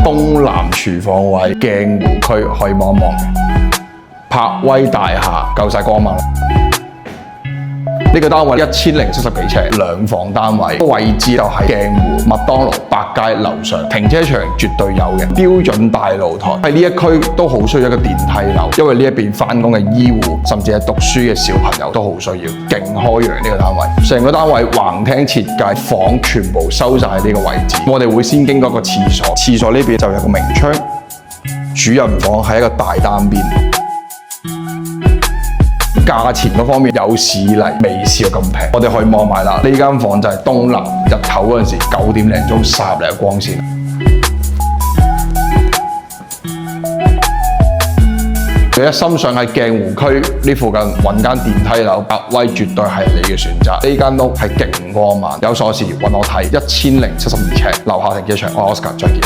東南廚房位鏡湖區可以望一望嘅，柏威大廈夠晒光猛。呢個單位1070幾尺，兩房單位，位置就係鏡湖麥當勞百佳樓上，停車場絕對有嘅，標準大露台。喺呢一區都好需要一個電梯樓，因為呢一邊返工嘅醫護，甚至係讀書嘅小朋友都好需要。勁開揚呢個單位，成個單位橫廳設計，房全部收晒喺呢個位置。我哋會先經過個廁所，廁所呢邊就有個明窗，主人房係一個大單邊。價錢嗰方面有史以嚟未試過咁平，我哋可以望埋啦。呢間房就係東南，日頭嗰陣時9點零鐘灑入嚟嘅光線。你一心想喺鏡湖區呢附近揾間電梯樓，百威絕對係你嘅選擇。呢間屋係勁光猛，有鎖匙揾我睇，1072尺，樓下停車場，我係 Oscar，再見。